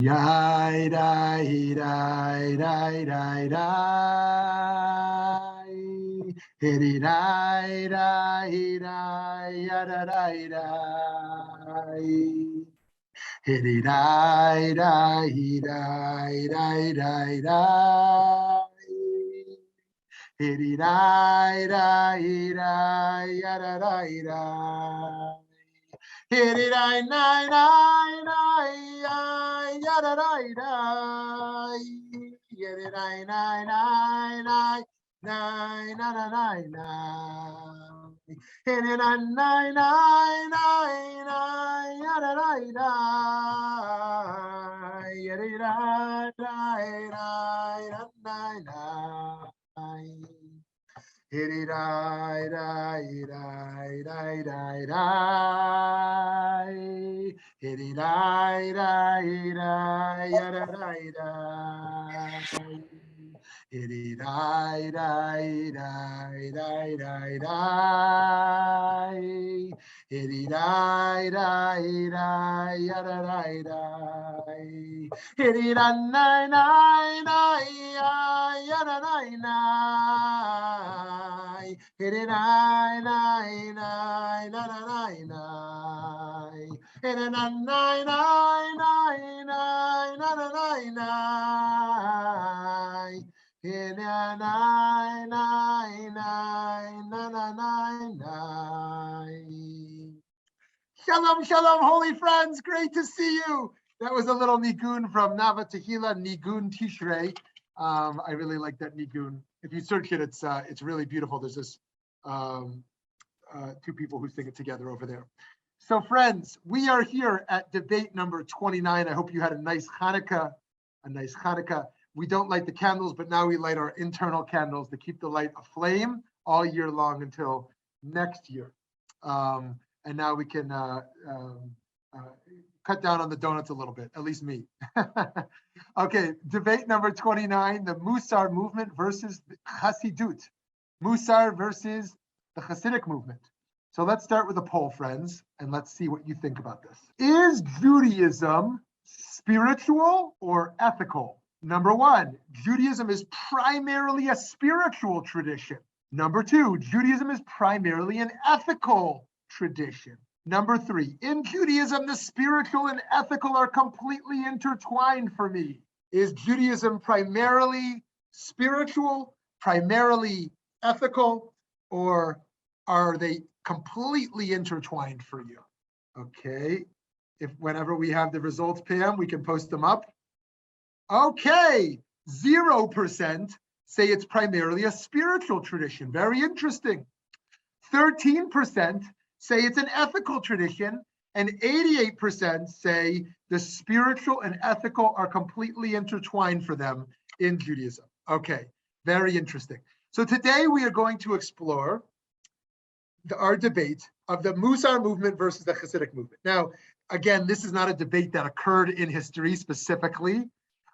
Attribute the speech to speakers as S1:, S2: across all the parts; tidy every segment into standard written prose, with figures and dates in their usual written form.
S1: Yai dai dai dai dai dai. Hiri dai dai dai yada dai dai. Hiri dai dai dai dai dai dai. Hiri dai dai dai yada dai dai. Hiri dai dai dai dai yada dai dai. Hiri dai dai dai dai dai na na na na. Hiri dai dai dai dai dai yada dai dai. Hiri dai dai dai dai dai. Hiri dai dai dai dai dai dai. Hiri dai dai dai yada dai dai. Hiri dai dai dai dai dai dai. Hiri dai dai dai yada dai dai. Hiri dai dai dai yada dai dai. Hiri dai dai dai na na na na. Hiri dai dai dai dai dai na na na na. Hiri dai dai dai na na na na. Shalom, shalom, holy friends. Great to see you. That was a little nigun from Nava Tehillah, Nigun Tishrei. I really like that nigun. If you search it, it's really beautiful. There's this two people who sing it together over there. So friends, we are here at debate number 29. I hope you had a nice Hanukkah. We don't light the candles, but now we light our internal candles to keep the light aflame all year long until next year. And now we can cut down on the donuts a little bit, at least me. Okay, debate number 29, the Mussar movement versus the Hasidut. Mussar versus the Hasidic movement. So let's start with a poll, friends, and let's see what you think about this. Is Judaism spiritual or ethical? Number one, Judaism is primarily a spiritual tradition. Number two, Judaism is primarily an ethical tradition. Number three, in Judaism, the spiritual and ethical are completely intertwined for me. Is Judaism primarily spiritual, primarily ethical, or are they completely intertwined for you? Okay, if whenever we have the results, Pam, we can post them up. Okay, 0% say it's primarily a spiritual tradition. Very interesting. 13% say it's an ethical tradition, and 88% say the spiritual and ethical are completely intertwined for them in Judaism. Okay, very interesting. So today we are going to explore our debate of the Moosar movement versus the Hasidic movement. Now, again, this is not a debate that occurred in history specifically,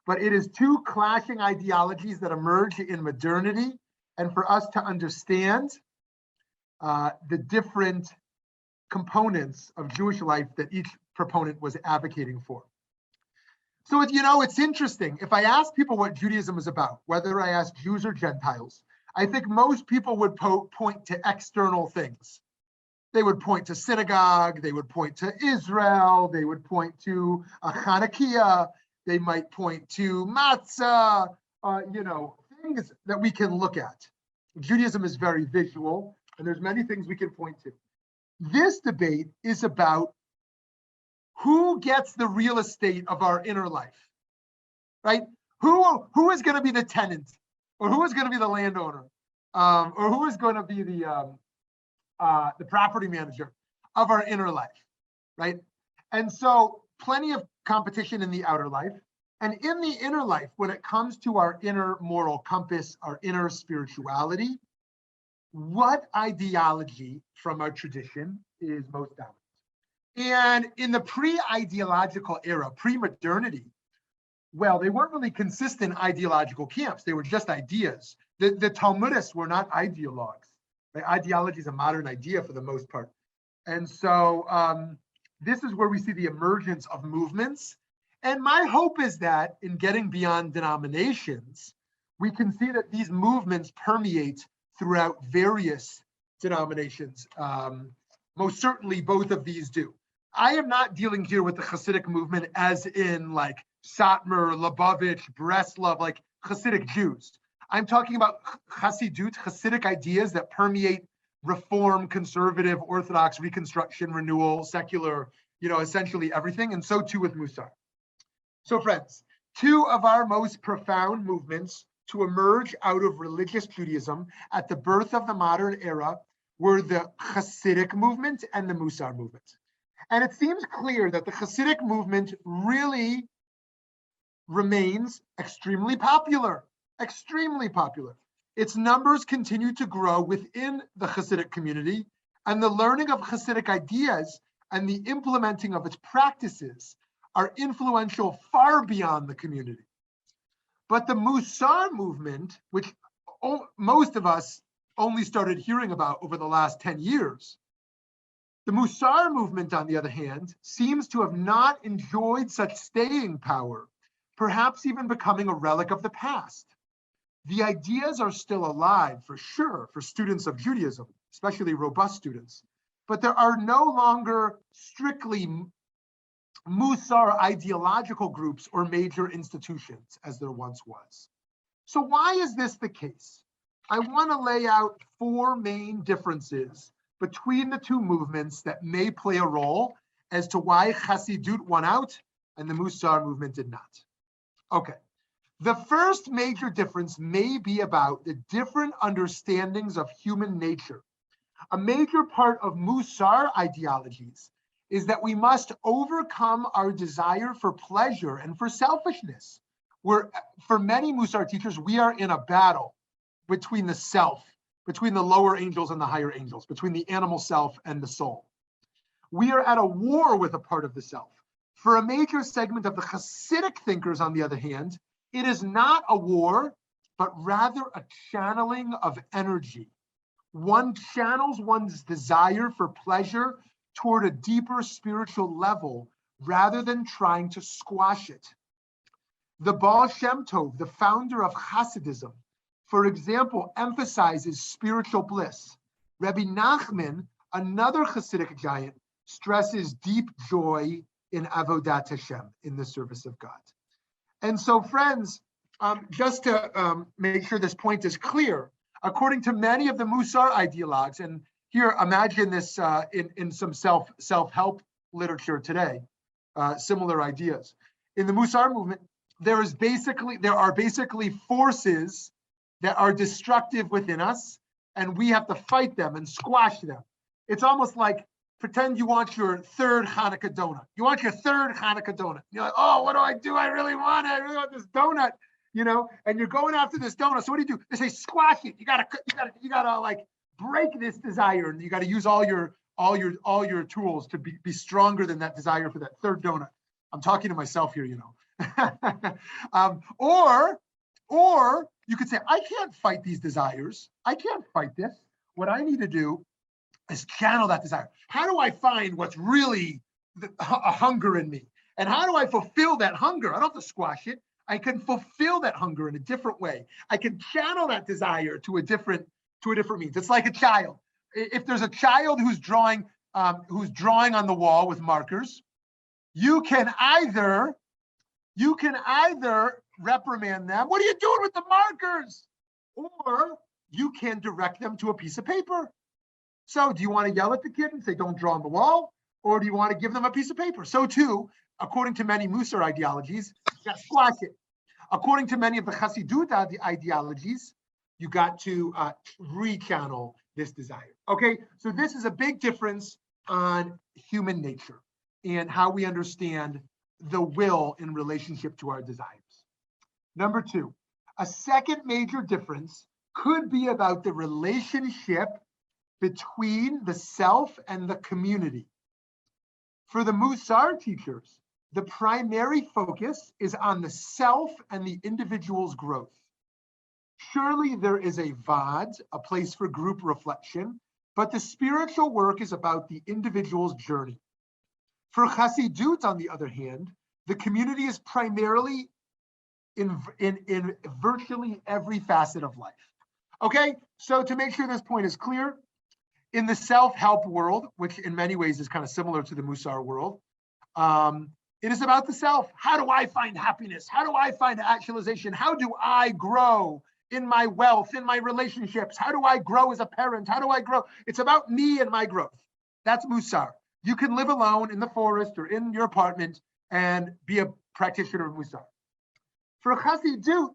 S1: but it is two clashing ideologies that emerge in modernity, and for us to understand the different components of Jewish life that each proponent was advocating for. So, it's interesting. If I ask people what Judaism is about, whether I ask Jews or Gentiles, I think most people would point to external things. They would point to synagogue, they would point to Israel, they would point to a Hanukkah, they might point to matzah, things that we can look at. Judaism is very visual, and there's many things we can point to. This debate is about who gets the real estate of our inner life, right? Who is going to be the tenant, or who is going to be the landowner, or who is going to be the property manager of our inner life, right? And so plenty of competition in the outer life. And in the inner life, when it comes to our inner moral compass, our inner spirituality, what ideology from our tradition is most dominant? And in the pre-ideological era, pre-modernity, well, they weren't really consistent ideological camps. They were just ideas. The Talmudists were not ideologues. Right? Ideology is a modern idea for the most part. And so this is where we see the emergence of movements And my hope is that in getting beyond denominations, we can see that these movements permeate throughout various denominations. Most certainly both of these do. I am not dealing here with the Hasidic movement as in like Satmar, Lubavitch, Breslov, like Hasidic Jews. I'm talking about Hasidut, Hasidic ideas that permeate Reform, Conservative, Orthodox, Reconstruction, Renewal, Secular, essentially everything, and so too with Mussar. So friends, two of our most profound movements to emerge out of religious Judaism at the birth of the modern era were the Hasidic movement and the Mussar movement. And it seems clear that the Hasidic movement really remains extremely popular. Its numbers continue to grow within the Hasidic community, and the learning of Hasidic ideas and the implementing of its practices are influential far beyond the community. But the Mussar movement, which most of us only started hearing about over the last 10 years, the Mussar movement, on the other hand, seems to have not enjoyed such staying power, perhaps even becoming a relic of the past. The ideas are still alive, for sure, for students of Judaism, especially robust students, but there are no longer strictly Mussar ideological groups or major institutions as there once was. So why is this the case? I want to lay out four main differences between the two movements that may play a role as to why Hasidut won out and the Mussar movement did not. Okay. The first major difference may be about the different understandings of human nature. A major part of Mussar ideologies is that we must overcome our desire for pleasure and for selfishness. For many Mussar teachers, we are in a battle between the self, between the lower angels and the higher angels, between the animal self and the soul. We are at a war with a part of the self. For a major segment of the Hasidic thinkers, on the other hand, it is not a war, but rather a channeling of energy. One channels one's desire for pleasure toward a deeper spiritual level rather than trying to squash it. The Baal Shem Tov, the founder of Hasidism, for example, emphasizes spiritual bliss. Rabbi Nachman, another Hasidic giant, stresses deep joy in Avodat Hashem, in the service of God. And so, friends, just to make sure this point is clear, according to many of the Mussar ideologues, and here imagine this in some self-help literature today, similar ideas. In the Mussar movement, there are basically forces that are destructive within us, and we have to fight them and squash them. It's almost like pretend you want your third Hanukkah donut. You want your third Hanukkah donut. You're like, oh, what do? I really want it. I really want this donut, and you're going after this donut. So what do? They say squash it. You gotta like break this desire, and you gotta use all your tools to be stronger than that desire for that third donut. I'm talking to myself here, Or you could say, I can't fight these desires. I can't fight this. What I need to do is channel that desire. How do I find what's really a hunger in me? And how do I fulfill that hunger? I don't have to squash it. I can fulfill that hunger in a different way. I can channel that desire to a different means. It's like a child. If there's a child who's drawing on the wall with markers, you can either reprimand them. What are you doing with the markers? Or you can direct them to a piece of paper. So do you want to yell at the kid and say, don't draw on the wall? Or do you want to give them a piece of paper? So too, according to many Mussar ideologies, you got to squash it. According to many of the Hasidut ideologies, you got to rechannel this desire. Okay, so this is a big difference on human nature and how we understand the will in relationship to our desires. Number two, a second major difference could be about the relationship between the self and the community. For the Mussar teachers, the primary focus is on the self and the individual's growth. Surely there is a vad, a place for group reflection, but the spiritual work is about the individual's journey. For Hasidut, on the other hand, The community is primarily in virtually every facet of life. Okay, so to make sure this point is clear, in the self-help world, which in many ways is kind of similar to the Mussar world, it is about the self. How do I find happiness? How do I find actualization? How do I grow in my wealth, in my relationships? How do I grow as a parent? How do I grow? It's about me and my growth. That's Mussar. You can live alone in the forest or in your apartment and be a practitioner of Mussar. For Chassidut,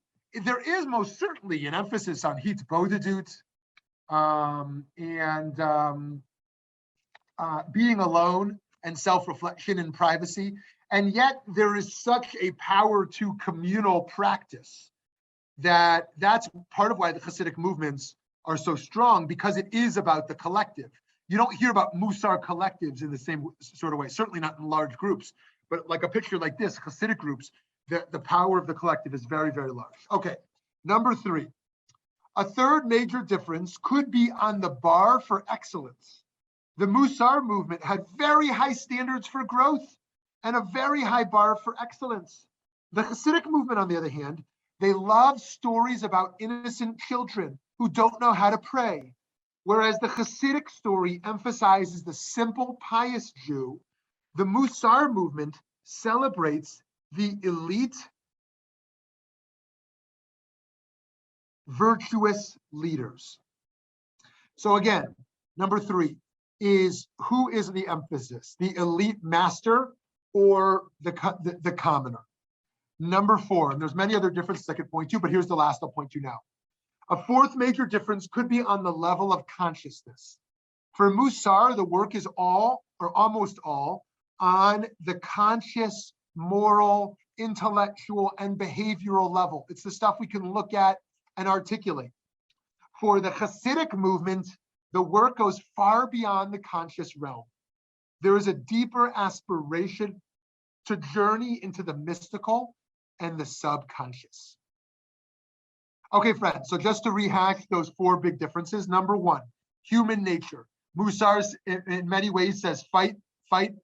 S1: there is most certainly an emphasis on hitbodedut, and being alone and self-reflection and privacy. And yet there is such a power to communal practice that's part of why the Hasidic movements are so strong, because it is about the collective. You don't hear about Mussar collectives in the same sort of way, certainly not in large groups, but like a picture like this, Hasidic groups, the power of the collective is very, very large. Okay, number 3. A third major difference could be on the bar for excellence. The Mussar movement had very high standards for growth and a very high bar for excellence. The Hasidic movement, on the other hand, they love stories about innocent children who don't know how to pray. Whereas the Hasidic story emphasizes the simple, pious Jew, the Mussar movement celebrates the elite, virtuous leaders. So again, number 3 is, who is the emphasis, the elite master or the commoner? Number 4, and there's many other differences I could point to, but here's the last I'll point to now. A fourth major difference could be on the level of consciousness. For Mussar, the work is all, or almost all, on the conscious, moral, intellectual, and behavioral level. It's the stuff we can look at and articulate. For the Hasidic movement, the work goes far beyond the conscious realm. There is a deeper aspiration to journey into the mystical and the subconscious. Okay, friends, so just to rehash those 4 big differences. Number 1, human nature. Mussar in many ways says fight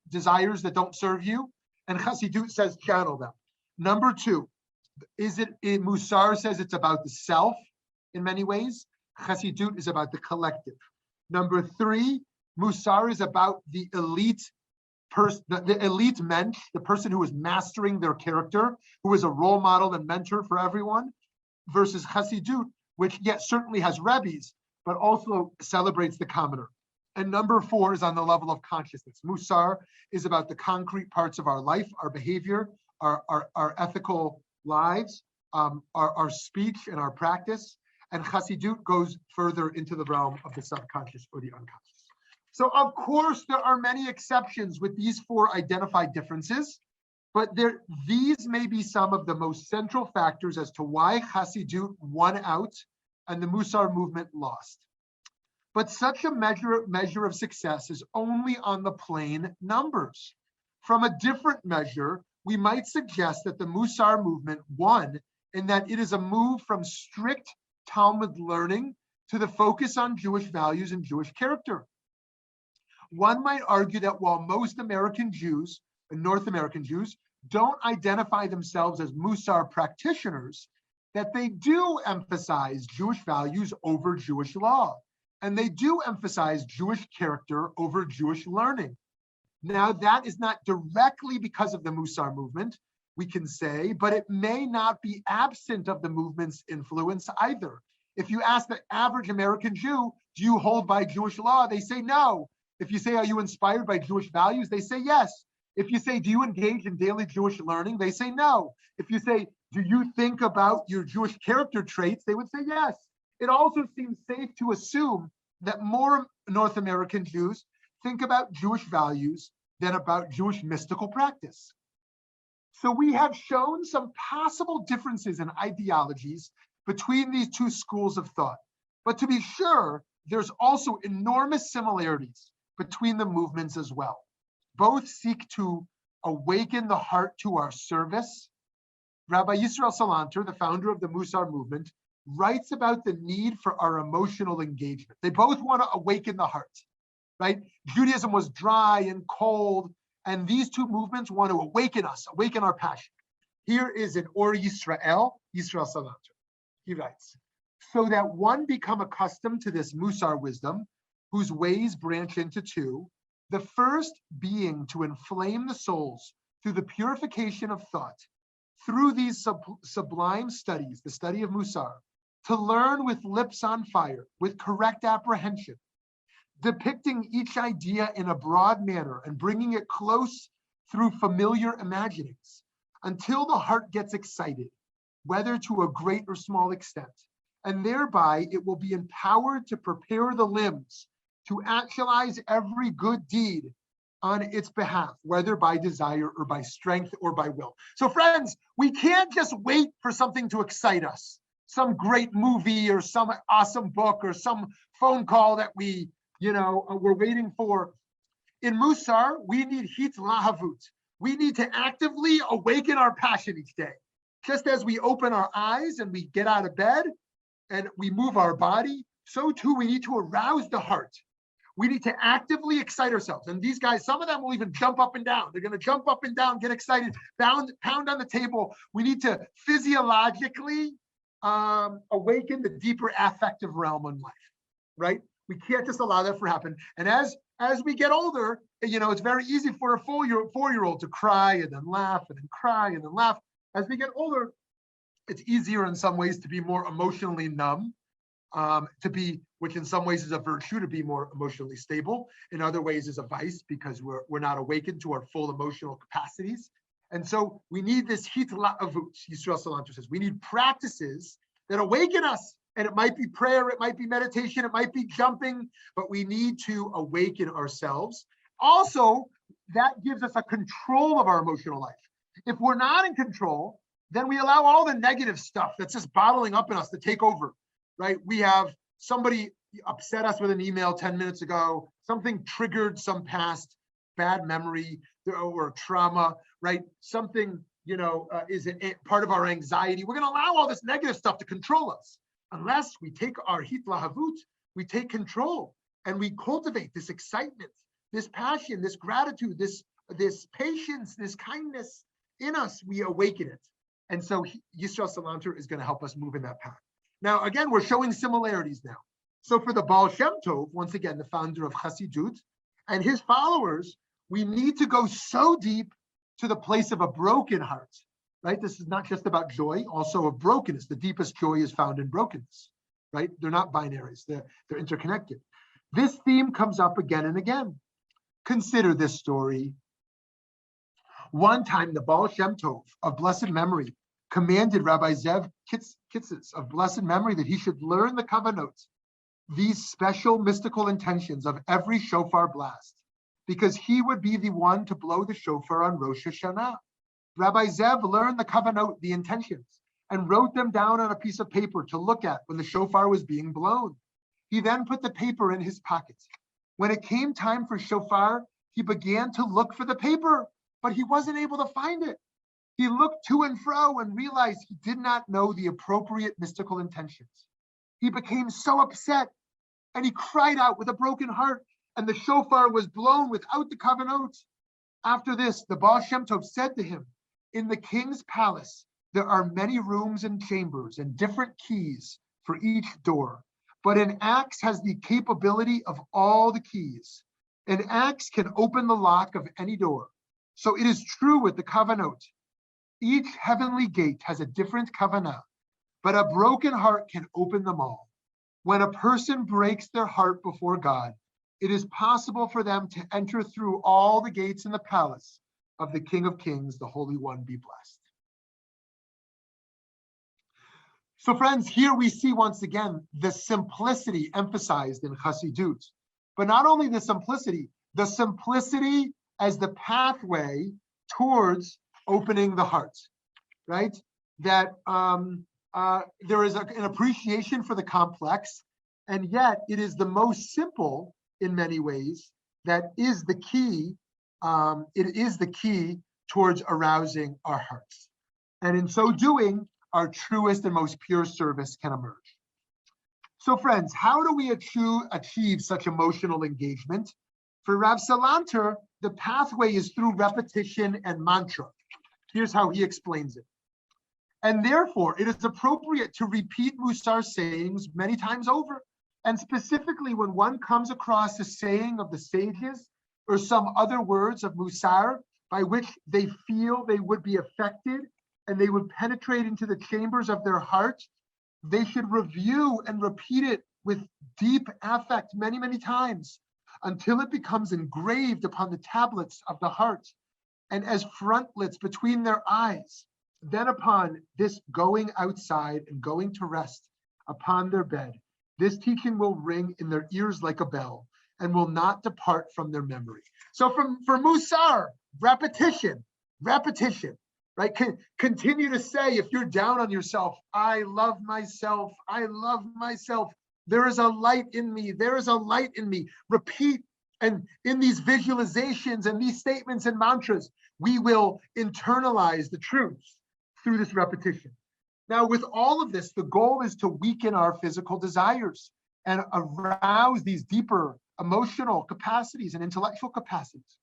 S1: desires that don't serve you, and Chassidut says channel them. Number 2, Mussar says it's about the self in many ways. Chassidut is about the collective. Number 3, Mussar is about the elite person, the elite mensch, the person who is mastering their character, who is a role model and mentor for everyone, versus Chassidut, which yes, certainly has rabbis, but also celebrates the commoner. And number 4 is on the level of consciousness. Mussar is about the concrete parts of our life, our behavior, our ethical lives, our speech and our practice. And Chassidut goes further into the realm of the subconscious or the unconscious. So of course, there are many exceptions with these 4 identified differences, but these may be some of the most central factors as to why Chassidut won out and the Mussar movement lost. But such a measure of success is only on the plain numbers. From a different measure, we might suggest that the Mussar movement won in that it is a move from strict Talmud learning to the focus on Jewish values and Jewish character. One might argue that while most American Jews, and North American Jews, don't identify themselves as Mussar practitioners, that they do emphasize Jewish values over Jewish law. And they do emphasize Jewish character over Jewish learning. Now, that is not directly because of the Mussar movement, we can say, but it may not be absent of the movement's influence either. If you ask the average American Jew, do you hold by Jewish law? They say no. If you say, are you inspired by Jewish values? They say yes. If you say, do you engage in daily Jewish learning? They say no. If you say, do you think about your Jewish character traits? They would say yes. It also seems safe to assume that more North American Jews think about Jewish values than about Jewish mystical practice. So we have shown some possible differences in ideologies between these 2 schools of thought. But to be sure, there's also enormous similarities between the movements as well. Both seek to awaken the heart to our service. Rabbi Yisrael Salanter, the founder of the Mussar movement, writes about the need for our emotional engagement. They both want to awaken the heart, right? Judaism was dry and cold And these two movements want to awaken us, awaken our passion. Here is an Or Yisrael Salanter. He writes, so that one become accustomed to this Mussar wisdom, whose ways branch into two, the first being to inflame the souls through the purification of thought, through these sublime studies, the study of Mussar, to learn with lips on fire, with correct apprehension, depicting each idea in a broad manner and bringing it close through familiar imaginings, until the heart gets excited, whether to a great or small extent, and thereby it will be empowered to prepare the limbs to actualize every good deed on its behalf, whether by desire or by strength or by will. So friends, we can't just wait for something to excite us, some great movie or some awesome book or some phone call that we're waiting for. In Mussar, we need hit lahavut. We need to actively awaken our passion each day. Just as we open our eyes and we get out of bed and we move our body, so too we need to arouse the heart. We need to actively excite ourselves. And these guys, some of them will even jump up and down. They're going to jump up and down, get excited, pound on the table. We need to physiologically awaken the deeper affective realm in life, right? We can't just allow that to happen. And as we get older, it's very easy for a four-year-old to cry and then laugh and then cry and then laugh. As we get older, it's easier in some ways to be more emotionally numb, which in some ways is a virtue, to be more emotionally stable. In other ways is a vice, because we're not awakened to our full emotional capacities. And so we need this hit la'avut, Yisrael Salanter says. We need practices that awaken us. And it might be prayer, it might be meditation, it might be jumping, but we need to awaken ourselves. Also, that gives us a control of our emotional life. If we're not in control, then we allow all the negative stuff that's just bottling up in us to take over, right? We have somebody upset us with an email 10 minutes ago, something triggered some past bad memory or trauma, right? Something, is part of our anxiety. We're going to allow all this negative stuff to control us. Unless we take our hit lahavut, we take control and we cultivate this excitement, this passion, this gratitude, this patience, this kindness in us, we awaken it. And so Yisrael Salanter is going to help us move in that path. Now, again, we're showing similarities now. So for the Baal Shem Tov, once again, the founder of Hasidut, and his followers, we need to go so deep to the place of a broken heart. Right? This is not just about joy, also of brokenness. The deepest joy is found in brokenness, right? They're not binaries, they're interconnected. This theme comes up again and again. Consider this story. One time, the Baal Shem Tov of blessed memory commanded Rabbi Zev Kitzis of blessed memory that he should learn the kavanot, these special mystical intentions of every shofar blast, because he would be the one to blow the shofar on Rosh Hashanah. Rabbi Zev learned the kavanot, the intentions, and wrote them down on a piece of paper to look at when the shofar was being blown. He then put the paper in his pocket. When it came time for shofar, he began to look for the paper, but he wasn't able to find it. He looked to and fro and realized he did not know the appropriate mystical intentions. He became so upset and he cried out with a broken heart, and the shofar was blown without the kavanot. After this, the Baal Shem Tov said to him, in the king's palace, there are many rooms and chambers and different keys for each door, but an axe has the capability of all the keys. An axe can open the lock of any door. So it is true with the kavanot. Each heavenly gate has a different kavanah, but a broken heart can open them all. When a person breaks their heart before God, it is possible for them to enter through all the gates in the palace of the King of Kings, the Holy One be blessed. So friends, here we see once again the simplicity emphasized in Hasidut, but not only the simplicity as the pathway towards opening the heart, right? That there is an appreciation for the complex, and yet it is the most simple in many ways that is the key. It is the key towards arousing our hearts. And in so doing, our truest and most pure service can emerge. So friends, how do we achieve such emotional engagement? For Rav Salanter, the pathway is through repetition and mantra. Here's how he explains it. And therefore, it is appropriate to repeat Mussar sayings many times over. And specifically, when one comes across a saying of the sages or some other words of Mussar by which they feel they would be affected and they would penetrate into the chambers of their heart, they should review and repeat it with deep affect many, many times until it becomes engraved upon the tablets of the heart and as frontlets between their eyes. Then upon this going outside and going to rest upon their bed, this teaching will ring in their ears like a bell and will not depart from their memory. So for Mussar, repetition, right? Continue to say, if you're down on yourself, I love myself, I love myself. There is a light in me, there is a light in me. Repeat, and in these visualizations and these statements and mantras, we will internalize the truths through this repetition. Now, with all of this, the goal is to weaken our physical desires and arouse these deeper emotional capacities and intellectual capacities.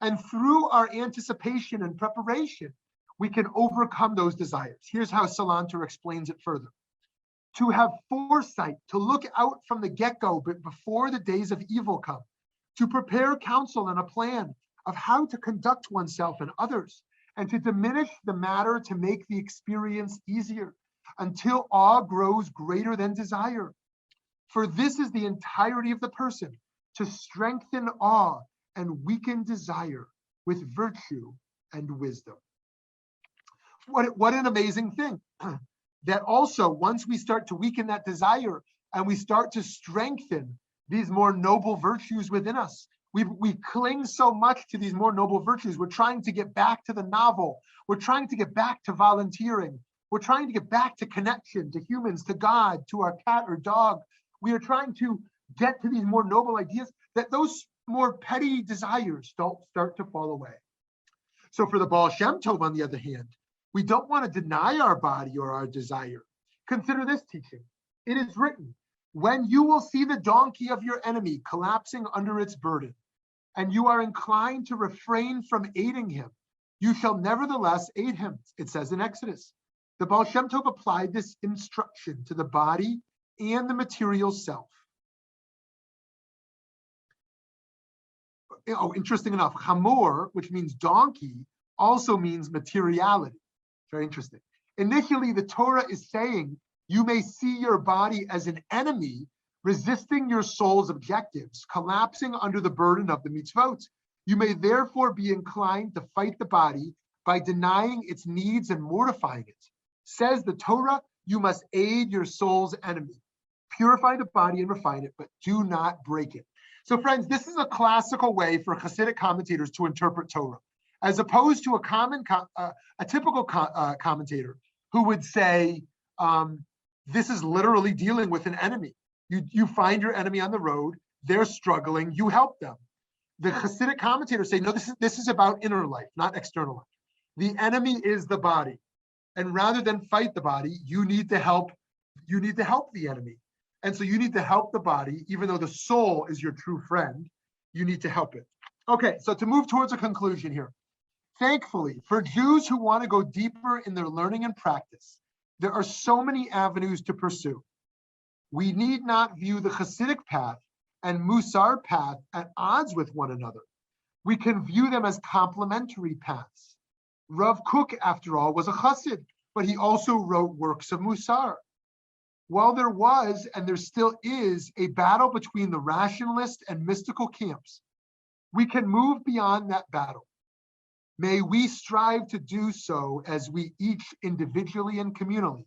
S1: And through our anticipation and preparation, we can overcome those desires. Here's how Salanter explains it further. To have foresight, to look out from the get-go, but before the days of evil come, to prepare counsel and a plan of how to conduct oneself and others, and to diminish the matter to make the experience easier until awe grows greater than desire. For this is the entirety of the person, to strengthen awe and weaken desire with virtue and wisdom. What an amazing thing. That also, once we start to weaken that desire and we start to strengthen these more noble virtues within us, we cling so much to these more noble virtues. We're trying to get back to the novel. We're trying to get back to volunteering. We're trying to get back to connection, to humans, to God, to our cat or dog. We are trying to get to these more noble ideas, that those more petty desires don't start to fall away. So for the Baal Shem Tov, on the other hand, we don't want to deny our body or our desire. Consider this teaching. It is written, when you will see the donkey of your enemy collapsing under its burden, and you are inclined to refrain from aiding him, you shall nevertheless aid him, it says in Exodus. The Baal Shem Tov applied this instruction to the body and the material self. Oh, interesting enough, chamor, which means donkey, also means materiality. Very interesting. Initially, the Torah is saying you may see your body as an enemy, resisting your soul's objectives, collapsing under the burden of the mitzvot. You may therefore be inclined to fight the body by denying its needs and mortifying it. Says the Torah, you must aid your soul's enemy. Purify the body and refine it, but do not break it. So friends, this is a classical way for Hasidic commentators to interpret Torah, as opposed to a typical commentator who would say, this is literally dealing with an enemy. You find your enemy on the road, they're struggling, you help them. The Hasidic commentators say, no, this is about inner life, not external life. The enemy is the body. And rather than fight the body, you need to help the enemy. And so you need to help the body, even though the soul is your true friend, you need to help it. Okay, so to move towards a conclusion here. Thankfully, for Jews who want to go deeper in their learning and practice, there are so many avenues to pursue. We need not view the Hasidic path and Mussar path at odds with one another. We can view them as complementary paths. Rav Kook, after all, was a Hasid, but he also wrote works of Mussar. While there was, and there still is, a battle between the rationalist and mystical camps, we can move beyond that battle. May we strive to do so as we each individually and communally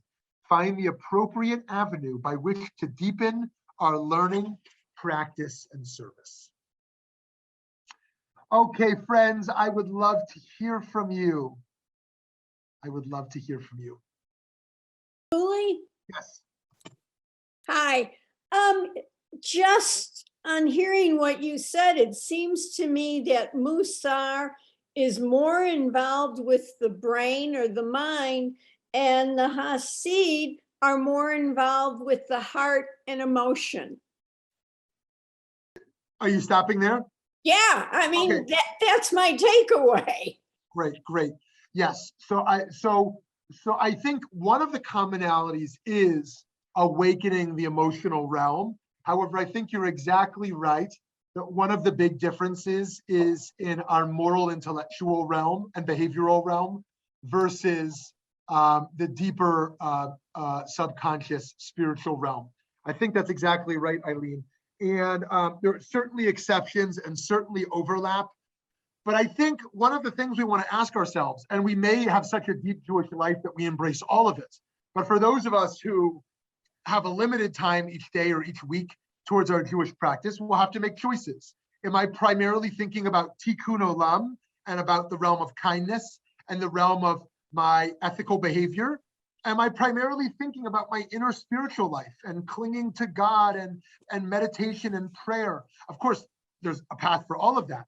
S1: find the appropriate avenue by which to deepen our learning, practice, and service. Okay, friends, I would love to hear from you. I would love to hear from you.
S2: Julie?
S1: Yes.
S2: Hi. Just on hearing what you said, it seems to me that Mussar is more involved with the brain or the mind, and the Hasid are more involved with the heart and emotion.
S1: Are you stopping there?
S2: Yeah, I mean,
S1: Okay.
S2: that's my takeaway.
S1: Great, great. Yes. So I think one of the commonalities is awakening the emotional realm. However, I think you're exactly right that one of the big differences is in our moral intellectual realm and behavioral realm versus the deeper subconscious spiritual realm. I think that's exactly right, Eileen. And there are certainly exceptions and certainly overlap. But I think one of the things we want to ask ourselves, and we may have such a deep Jewish life that we embrace all of it, but for those of us who have a limited time each day or each week towards our Jewish practice, we'll have to make choices. Am I primarily thinking about tikkun olam and about the realm of kindness and the realm of my ethical behavior? Am I primarily thinking about my inner spiritual life and clinging to God and meditation and prayer? Of course, there's a path for all of that.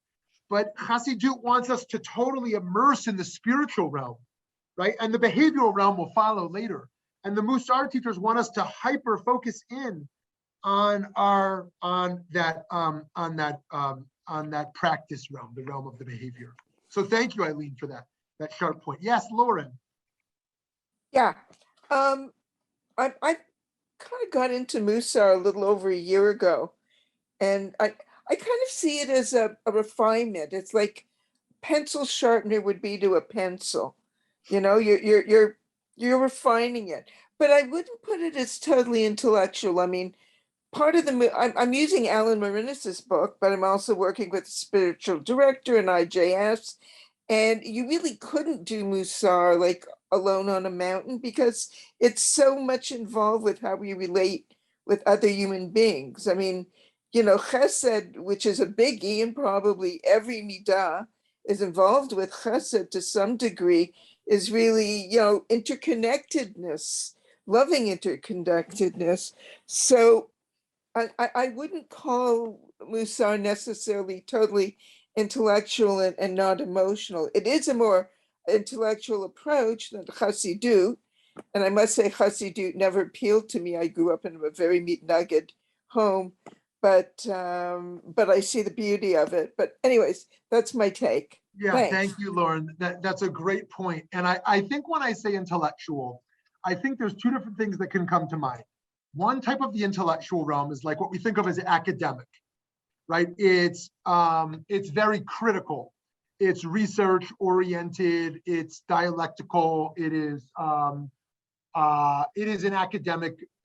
S1: But Hasidut wants us to totally immerse in the spiritual realm, right? And the behavioral realm will follow later. And the Mussar teachers want us to hyper focus in on that practice realm, the realm of the behavior. So thank you, Eileen, for that sharp point. Yes, Lauren.
S3: Yeah, I kind of got into Moosar a little over a year ago, and I kind of see it as a refinement. It's like pencil sharpener would be to a pencil. You know, you're refining it, but I wouldn't put it as totally intellectual. I mean, part of I'm using Alan Marinis's book, but I'm also working with a spiritual director and IJS, and you really couldn't do Musar like alone on a mountain because it's so much involved with how we relate with other human beings. I mean, you know, chesed, which is a biggie, and probably every midah is involved with chesed to some degree, is really, you know, interconnectedness, loving interconnectedness. So I wouldn't call Musar necessarily totally intellectual and not emotional. It is a more intellectual approach than Chassidut. And I must say, Chassidut never appealed to me. I grew up in a very meat-nugget home, but I see the beauty of it. But anyways, that's my take.
S1: Yeah,
S3: Thanks.
S1: thank you, Lauren. That's a great point. And I think when I say intellectual, I think there's two different things that can come to mind. One type of the intellectual realm is like what we think of as academic, right? It's very critical. It's research oriented. It's dialectical. It is an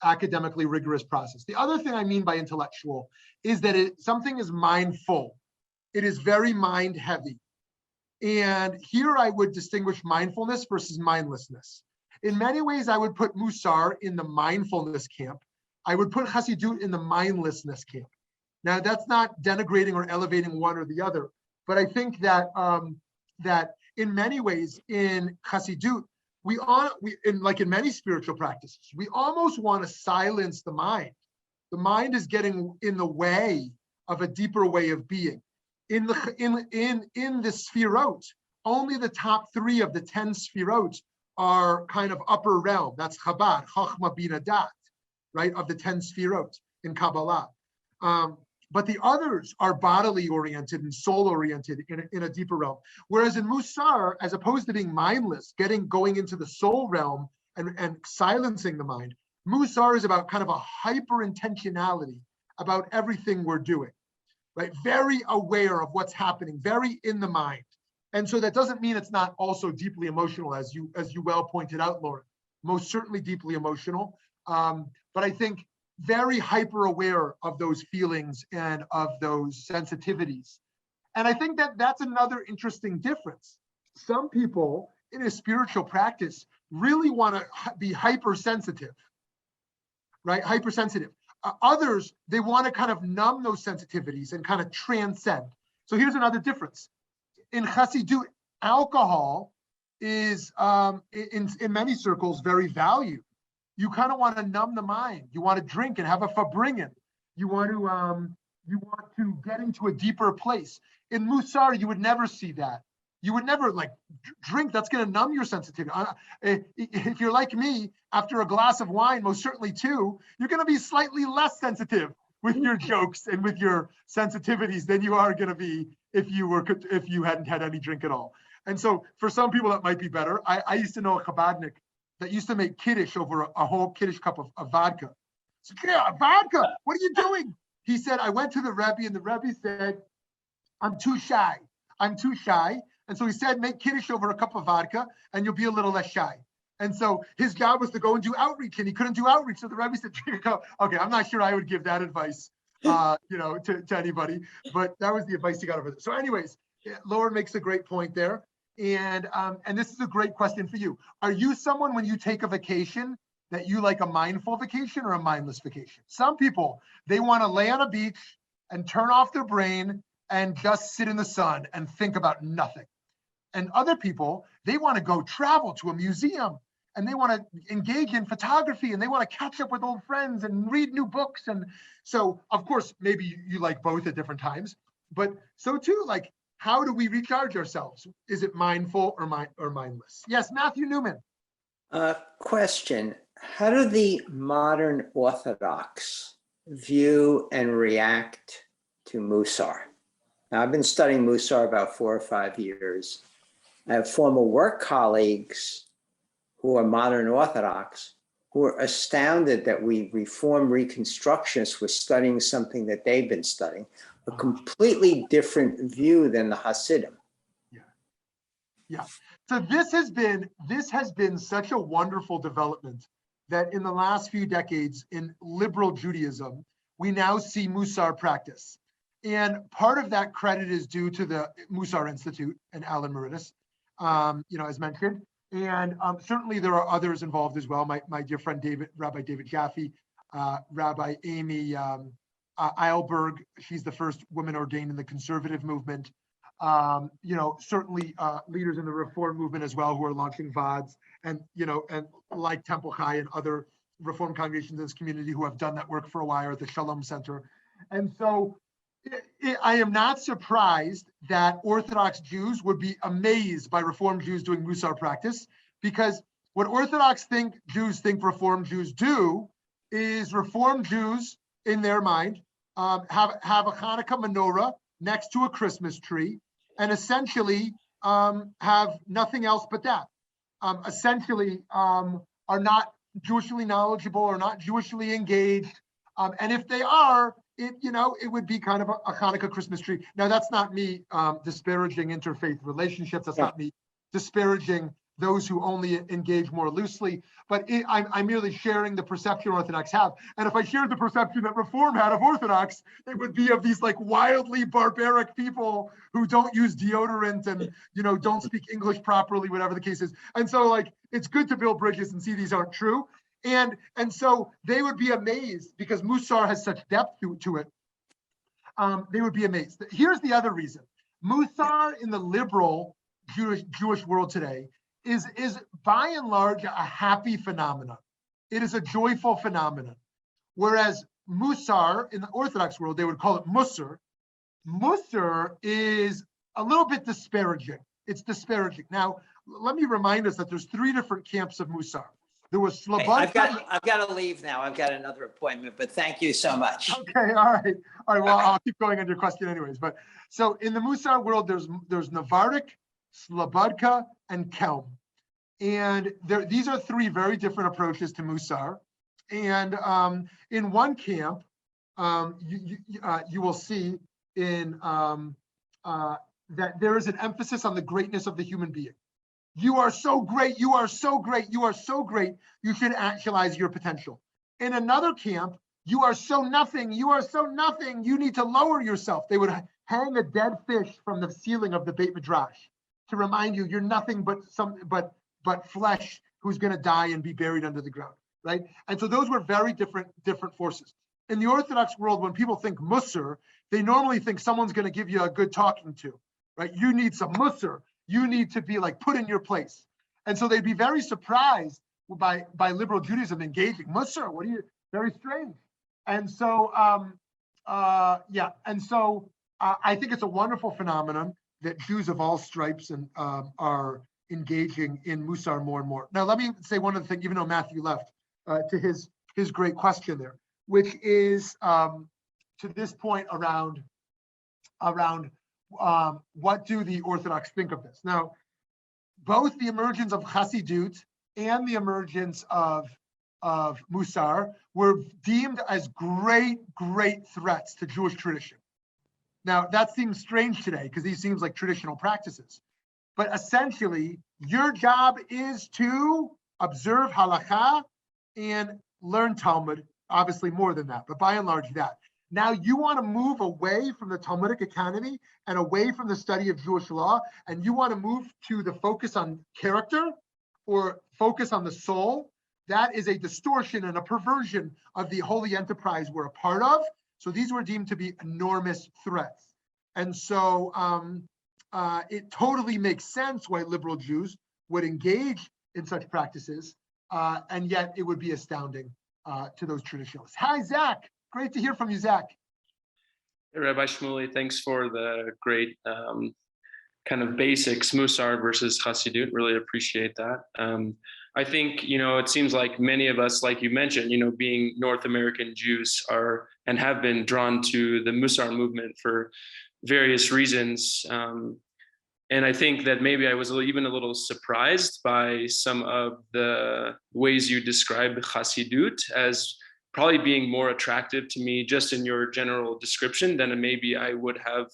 S1: academically rigorous process. The other thing I mean by intellectual is that something is mindful. It is very mind heavy. And here I would distinguish mindfulness versus mindlessness. In many ways, I would put Moosar in the mindfulness camp. I would put Hasidut in the mindlessness camp. Now, that's not denigrating or elevating one or the other, but I think that that in many ways in Hasidut, in many spiritual practices, we almost want to silence the mind. The mind is getting in the way of a deeper way of being. In the Sfirot, only the top 3 of the 10 Sfirot are kind of upper realm. That's Chabad, Chochmah, Bina, Dat, right, of the 10 Sfirot in Kabbalah. But the others are bodily oriented and soul oriented in a deeper realm. Whereas in Musar, as opposed to being mindless, going into the soul realm and silencing the mind, Musar is about kind of a hyper intentionality about everything we're doing, right? Very aware of what's happening, very in the mind. And so that doesn't mean it's not also deeply emotional, as you well pointed out, Lauren. Most certainly deeply emotional, but I think very hyper aware of those feelings and of those sensitivities. And I think that that's another interesting difference. Some people in a spiritual practice really want to be hypersensitive, right? Hypersensitive. Others, they want to kind of numb those sensitivities and kind of transcend. So here's another difference. In Hasidut, alcohol is in many circles very valued. You kind of want to numb the mind. You want to drink and have a fabringen. You want to get into a deeper place. In Musar, you would never see that. You would never like drink. That's going to numb your sensitivity. If you're like me, after a glass of wine, most certainly 2, you're going to be slightly less sensitive with your jokes and with your sensitivities than you are going to be if you hadn't had any drink at all. And so for some people that might be better. I used to know a Chabadnik that used to make Kiddush over a whole Kiddush cup of vodka. So, yeah, vodka, what are you doing? He said, I went to the Rebbe and the Rebbe said, I'm too shy. I'm too shy. And so he said, make Kiddush over a cup of vodka and you'll be a little less shy. And so his job was to go and do outreach, and he couldn't do outreach. So the Rebbe said, okay, I'm not sure I would give that advice, to anybody, but that was the advice he got over there. So anyways, Lauren makes a great point there. And this is a great question for you. Are you someone, when you take a vacation, that you like a mindful vacation or a mindless vacation? Some people, they want to lay on a beach and turn off their brain and just sit in the sun and think about nothing. And other people, they want to go travel to a museum and they want to engage in photography and they want to catch up with old friends and read new books. And so, of course, maybe you like both at different times, but so too, like, how do we recharge ourselves? Is it mindful or mindless? Yes, Matthew Newman.
S4: Question. How do the modern Orthodox view and react to Mussar? Now, I've been studying Mussar about 4 or 5 years. I have former work colleagues who are modern Orthodox who are astounded that we Reform Reconstructionists were studying something that they've been studying, a completely different view than the Hasidim.
S1: Yeah. So this has been such a wonderful development that in the last few decades in liberal Judaism, we now see Mussar practice. And part of that credit is due to the Mussar Institute and Alan Maridis, as mentioned. And certainly there are others involved as well. My dear friend Rabbi David Jaffe, Rabbi Amy Eilberg, she's the first woman ordained in the conservative movement. Certainly leaders in the Reform movement as well who are launching VODs, and like Temple Chai and other Reform congregations in this community who have done that work for a while at the Shalom Center. And so I am not surprised that Orthodox Jews would be amazed by Reform Jews doing Mussar practice, because what Orthodox Jews think Reform Jews do is Reform Jews, in their mind, have a Hanukkah menorah next to a Christmas tree, and essentially have nothing else but that. Essentially are not Jewishly knowledgeable or not Jewishly engaged. And if they are, it would be kind of a Hanukkah Christmas tree. Now, that's not me disparaging interfaith relationships. That's not me disparaging those who only engage more loosely, but I'm merely sharing the perception Orthodox have. And if I shared the perception that Reform had of Orthodox, it would be of these like wildly barbaric people who don't use deodorant and don't speak English properly, whatever the case is. And so like it's good to build bridges and see these aren't true. And so they would be amazed because Mussar has such depth to it. They would be amazed. Here's the other reason. Mussar in the liberal Jewish world today is by and large a happy phenomenon. It is a joyful phenomenon. Whereas Mussar in the Orthodox world, they would call it Mussar. Mussar is a little bit disparaging. It's disparaging. Now, let me remind us that there's 3 different camps of Mussar. There was
S4: Hey,
S1: Slobodka.
S4: I've got to leave now. I've got another appointment, but thank you so much.
S1: Okay, all right. Well, I'll keep going on your question anyways. But so in the Mussar world, there's Navardic, Slobodka, and Kelm. And these are 3 very different approaches to Mussar. And in one camp, you will see in that there is an emphasis on the greatness of the human being. You are so great, you are so great, you are so great, you should actualize your potential. In another camp, you are so nothing, you are so nothing, you need to lower yourself. They would hang a dead fish from the ceiling of the Beit Midrash to remind you you're nothing but flesh who's going to die and be buried under the ground, right? And so those were very different forces. In the Orthodox world, when people think Mussar, they normally think someone's going to give you a good talking to, right? You need some Mussar. You need to be like put in your place. And so they'd be very surprised by liberal Judaism engaging Mussar. What are you? Very strange. And so, I think it's a wonderful phenomenon that Jews of all stripes and are engaging in Mussar more and more. Now, let me say one other thing, even though Matthew left, to his great question there, which is to this point around what do the Orthodox think of this? Now, both the emergence of Hasidut and the emergence of Mussar were deemed as great threats to Jewish tradition. Now, that seems strange today because these seems like traditional practices. But essentially, your job is to observe halakha and learn Talmud, obviously more than that, but by and large that. Now you want to move away from the Talmudic economy and away from the study of Jewish law, and you want to move to the focus on character or focus on the soul. That is a distortion and a perversion of the holy enterprise we're a part of. So these were deemed to be enormous threats. And so it totally makes sense why liberal Jews would engage in such practices, and yet it would be astounding to those traditionalists. Hi, Zach. Great to hear from you, Zach.
S5: Hey, Rabbi Shmuly, thanks for the great kind of basics, Moosar versus Hasidut. Really appreciate that. I think, it seems like many of us, like you mentioned, being North American Jews are and have been drawn to the Moosar movement for various reasons. And I think that maybe I was even a little surprised by some of the ways you described Hasidut as probably being more attractive to me just in your general description than maybe I would have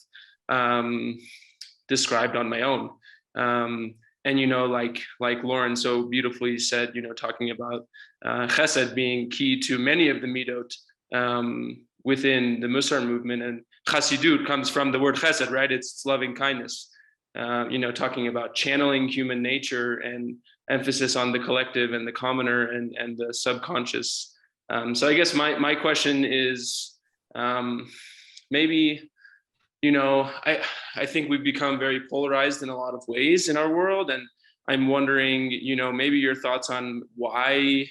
S5: described on my own. And, like Lauren so beautifully said, talking about chesed being key to many of the midot within the Mussar movement, and Hasidut comes from the word chesed, right? It's loving kindness. Talking about channeling human nature and emphasis on the collective and the commoner and the subconscious. So I guess my question is maybe, I think we've become very polarized in a lot of ways in our world. And I'm wondering, maybe your thoughts on why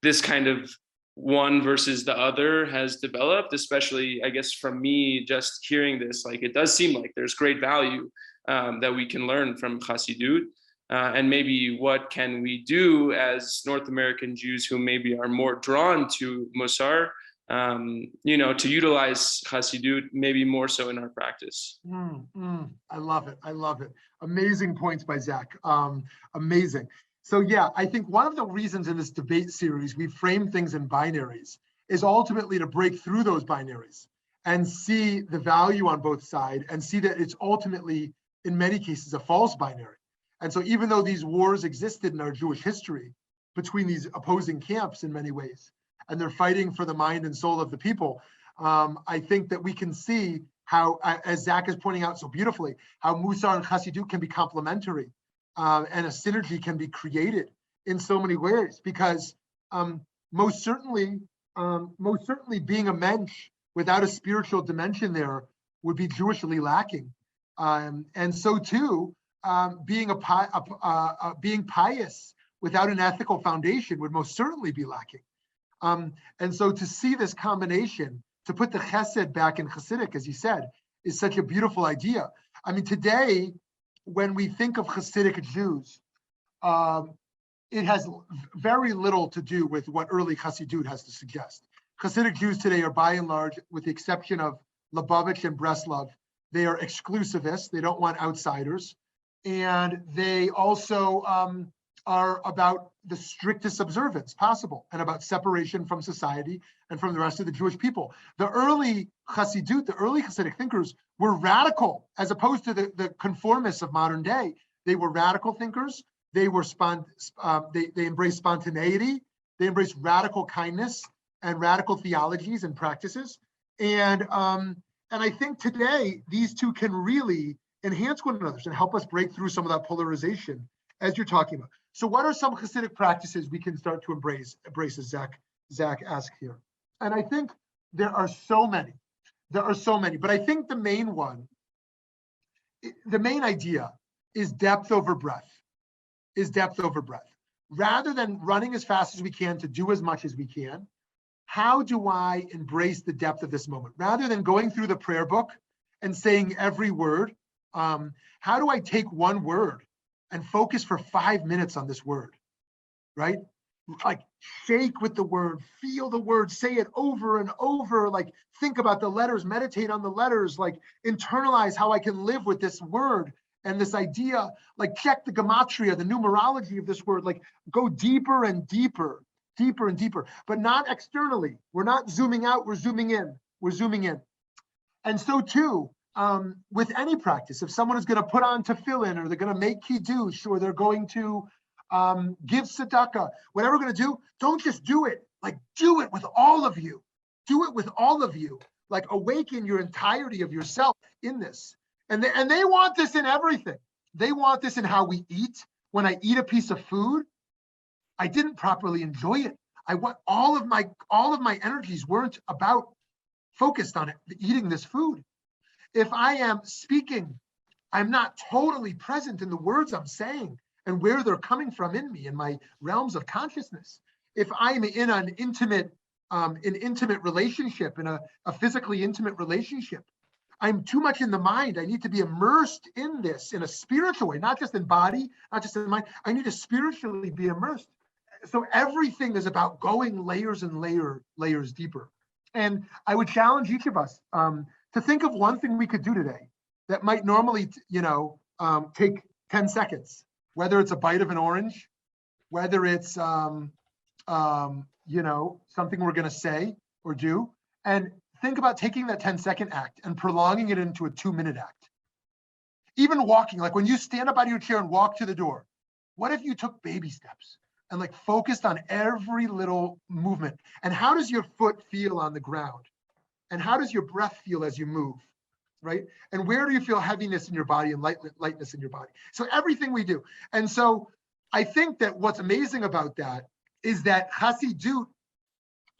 S5: this kind of one versus the other has developed, especially, I guess, from me just hearing this, like it does seem like there's great value that we can learn from Hasidut. And maybe what can we do as North American Jews who maybe are more drawn to Moosar, to utilize Hasidut maybe more so in our practice.
S1: I love it. I love it. Amazing points by Zach. Amazing. So yeah, I think one of the reasons in this debate series we frame things in binaries is ultimately to break through those binaries and see the value on both sides and see that it's ultimately, in many cases, a false binary. And so even though these wars existed in our Jewish history between these opposing camps in many ways, and they're fighting for the mind and soul of the people, I think that we can see how, as Zach is pointing out so beautifully, how Moosar and Hasidut can be complementary, and a synergy can be created in so many ways. Because most certainly being a mensch without a spiritual dimension there would be Jewishly lacking, and so too. Being pious without an ethical foundation would most certainly be lacking. And so to see this combination, to put the chesed back in Hasidic, as you said, is such a beautiful idea. I mean, today, when we think of Hasidic Jews, it has very little to do with what early Hasidut has to suggest. Hasidic Jews today are by and large, with the exception of Lubavitch and Breslov, they are exclusivists. They don't want outsiders. And they also are about the strictest observance possible and about separation from society and from the rest of the Jewish people. The early Hasidut, the early Hasidic thinkers were radical as opposed to the conformists of modern day. They were radical thinkers. They were they embraced spontaneity. They embraced radical kindness and radical theologies and practices. And I think today these two can really enhance one another and help us break through some of that polarization as you're talking about. So what are some Hasidic practices we can start to embrace as Zach asked here? And I think there are so many, but I think the main idea is depth over breadth, Rather than running as fast as we can to do as much as we can, how do I embrace the depth of this moment? Rather than going through the prayer book and saying every word, how do I take one word and focus for 5 minutes on this word, right? like shake with the word, feel the word, say it over and over, like think about the letters, meditate on the letters, like internalize how I can live with this word and this idea, like check the gematria, the numerology of this word, like go deeper and deeper, deeper and deeper, but not externally. We're not zooming out, we're zooming in, we're zooming in. And so too, with any practice, if someone is going to put on tefillin, or they're going to make kiddush, or they're going to give tzedakah, whatever we're going to do, don't just do it. Like do it with all of you. Do it with all of you. Like awaken your entirety of yourself in this. And they want this in everything. They want this in how we eat. When I eat a piece of food, I didn't properly enjoy it. I want all of my energies weren't about focused on it, eating this food. If I am speaking, I'm not totally present in the words I'm saying and where they're coming from in me, in my realms of consciousness. If I'm in an intimate relationship, in a physically intimate relationship, I'm too much in the mind. I need to be immersed in this in a spiritual way, not just in body, not just in mind. I need to spiritually be immersed. So everything is about going layers and layers deeper. And I would challenge each of us to think of one thing we could do today that might normally, take 10 seconds, whether it's a bite of an orange, whether it's, something we're going to say or do, and think about taking that 10-second act and prolonging it into a 2-minute act. Even walking, like when you stand up out of your chair and walk to the door, what if you took baby steps and like focused on every little movement? And how does your foot feel on the ground? And how does your breath feel as you move, right? And where do you feel heaviness in your body and lightness in your body? So everything we do. And so I think that what's amazing about that is that Hasidut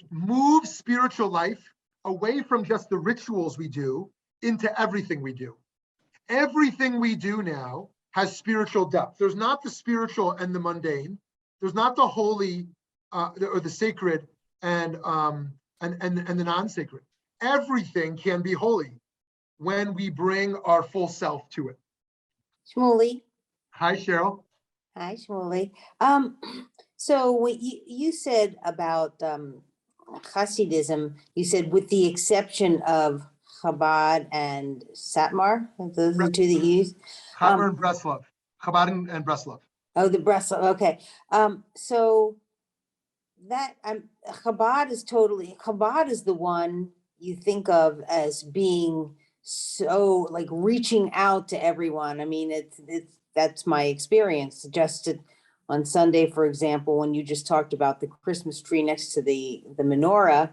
S1: moves spiritual life away from just the rituals we do into everything we do. Everything we do now has spiritual depth. There's not the spiritual and the mundane. There's not the holy or the sacred and the non-sacred. Everything can be holy when we bring our full self to it.
S6: Shmuly.
S1: Hi, Cheryl.
S6: Hi, Shmuly. So what you said about Hasidism, you said with the exception of Chabad and Satmar, those are the two that you use?
S1: Chabad and Breslov. Chabad and Breslov.
S6: Oh, the Breslov, okay. So that Chabad is the one you think of as being so like reaching out to everyone. I mean, that's my experience. Just on Sunday, for example, when you just talked about the Christmas tree next to the menorah,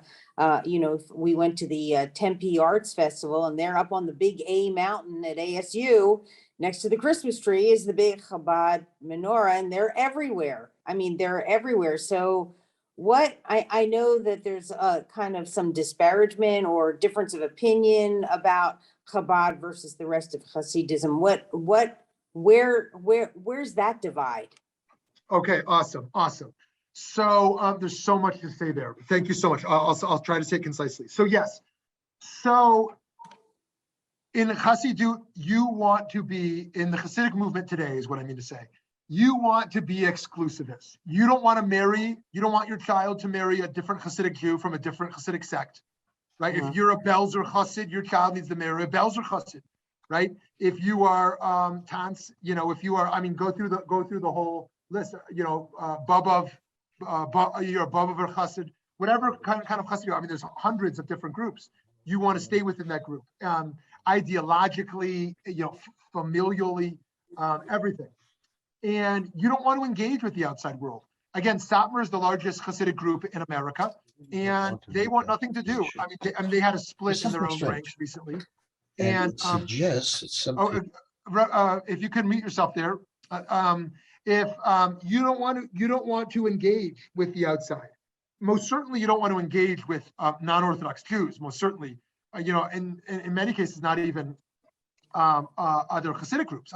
S6: we went to the Tempe Arts Festival, and they're up on the big A mountain at ASU. Next to the Christmas tree is the big Chabad menorah, and they're everywhere. I mean, they're everywhere. So I know that there's kind of some disparagement or difference of opinion about Chabad versus the rest of Hasidism. Where's that divide?
S1: Okay, awesome. So there's so much to say there. Thank you so much. I'll try to say it concisely. So yes, so in Hasidut, you want to be, in the Hasidic movement today is what I mean to say, you want to be exclusivist. You don't want your child to marry a different Hasidic Jew from a different Hasidic sect, right? If you're a Belzer Hasid, your child needs to marry a Belzer Hasid, right? If you are Tans, if you are, go through the whole list, Babov, you're a Babov Hasid, whatever kind of Hasid you are. There's hundreds of different groups. You want to stay within that group, ideologically, familially, everything. And you don't want to engage with the outside world. Again, Satmar is the largest Hasidic group in America, and they want nothing to do. They had a split in their own ranks recently. And
S7: it suggests it's something.
S1: If you could mute yourself there, if you don't want to engage with the outside, most certainly you don't want to engage with non-Orthodox Jews. Most certainly, in many cases, not even other Hasidic groups.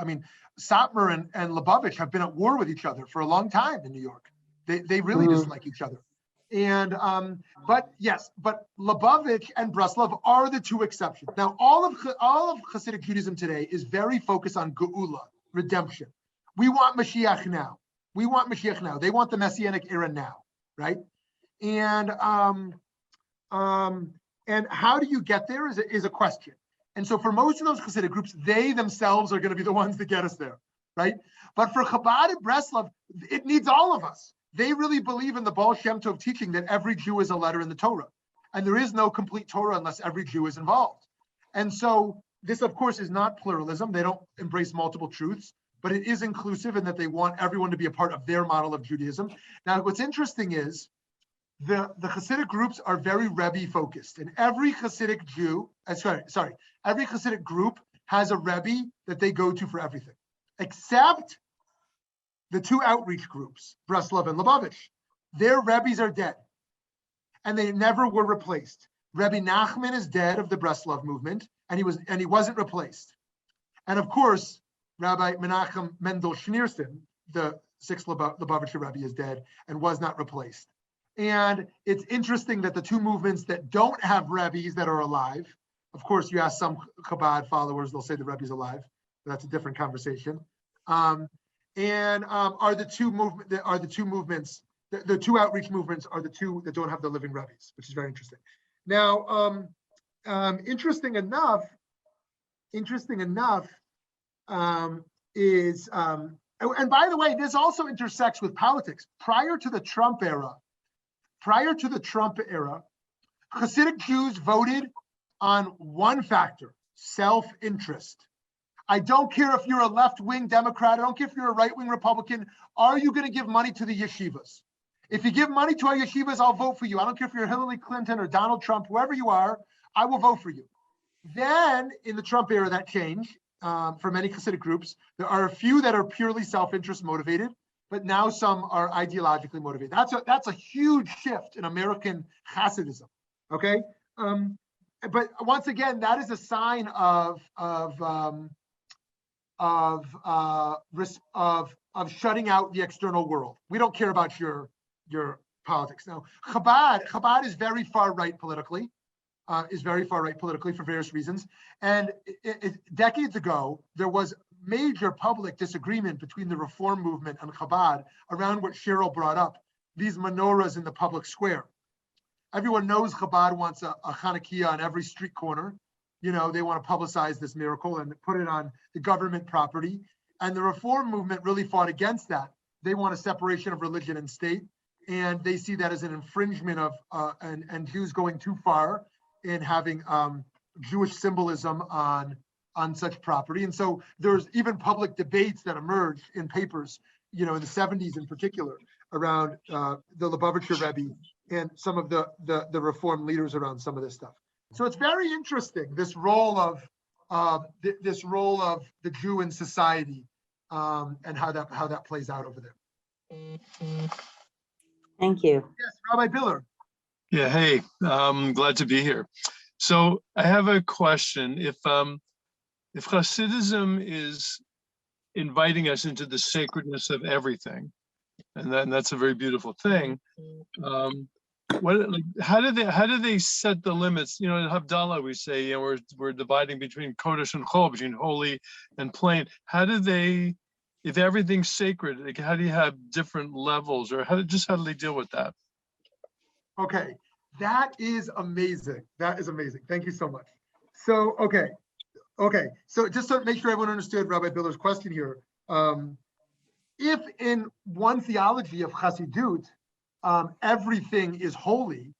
S1: Satmar and Lubavitch have been at war with each other for a long time in New York. They really dislike each other. And but Lubavitch and Breslov are the two exceptions. Now, all of Hasidic Judaism today is very focused on Geula, redemption. We want Mashiach now. They want the Messianic era now. right? And how do you get there is a question. And so for most of those Hasidic groups, they themselves are going to be the ones that get us there, right? But for Chabad and Breslov, it needs all of us. They really believe in the Baal Shem Tov teaching that every Jew is a letter in the Torah. And there is no complete Torah unless every Jew is involved. And so this, of course, is not pluralism. They don't embrace multiple truths, but it is inclusive in that they want everyone to be a part of their model of Judaism. Now, what's interesting is the Hasidic groups are very Rebbe focused, and every Hasidic Jew, every Hasidic group has a Rebbe that they go to for everything, except the two outreach groups, Breslov and Lubavitch. Their Rebbes are dead, and they never were replaced. Rebbe Nachman is dead of the Breslov movement, and he wasn't replaced. And of course, Rabbi Menachem Mendel Schneerson, the sixth Lubavitcher Rebbe, is dead and was not replaced. And it's interesting that the two movements that don't have Rebbes that are alive, of course, you ask some Chabad followers, they'll say the Rebbe's alive. That's a different conversation. Are the two movements, the two outreach movements are the two that don't have the living Rebbes, which is very interesting. Now, interesting enough, and by the way, this also intersects with politics. Prior to the Trump era, Hasidic Jews voted on one factor: self-interest. I don't care if you're a left-wing Democrat, I don't care if you're a right-wing Republican, are you going to give money to the yeshivas? If you give money to our yeshivas, I'll vote for you. I don't care if you're Hillary Clinton or Donald Trump, whoever you are, I will vote for you. Then in the Trump era, that changed for many Hasidic groups. There are a few that are purely self-interest motivated, but now some are ideologically motivated. That's a huge shift in American Hasidism, okay? But once again, that is a sign of shutting out the external world. We don't care about your politics. Now, Chabad is very far right politically, for various reasons. And decades ago, there was major public disagreement between the Reform movement and Chabad around what Cheryl brought up, these menorahs in the public square. Everyone knows Chabad wants a Hanukkah on every street corner. You know, they want to publicize this miracle and put it on the government property. And the Reform movement really fought against that. They want a separation of religion and state. And they see that as an infringement of, and Jews going too far in having Jewish symbolism on such property. And so there's even public debates that emerged in papers, you know, in the 70s in particular, around the Lubavitcher Rebbe and some of the Reform leaders around some of this stuff. So it's very interesting, this role of the Jew in society, and how that plays out over there.
S6: Thank you.
S1: Yes, Rabbi Biller.
S8: Yeah, hey, I'm glad to be here. So I have a question. If Hasidism is inviting us into the sacredness of everything, and that's a very beautiful thing, how do they set the limits? You know, in Havdalah we say, you know, we're dividing between Kodesh and Chol, between holy and plain. How do they, if everything's sacred, like, how do you have different levels, or how do they deal with that?
S1: Okay, that is amazing. That is amazing. Thank you so much. So, okay. So just to make sure everyone understood Rabbi Biller's question here, if in one theology of Chassidut, everything is holy,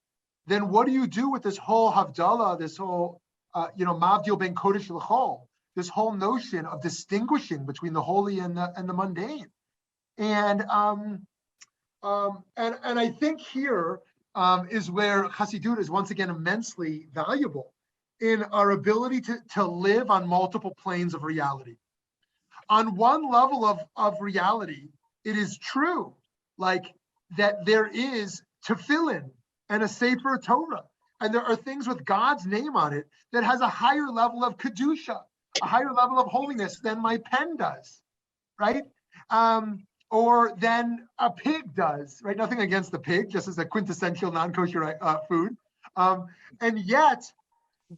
S1: then what do you do with this whole Havdalah, this whole, Mavdil ben Kodesh l'chol, this whole notion of distinguishing between the holy and the mundane? And I think here is where Chassidut is once again immensely valuable in our ability to live on multiple planes of reality. On one level of reality, it is true, like that there is tefillin and a Sefer Torah, and there are things with God's name on it that has a higher level of kedusha, a higher level of holiness than my pen does, right? Or than a pig does, right? Nothing against the pig, just as a quintessential non-kosher food. And yet,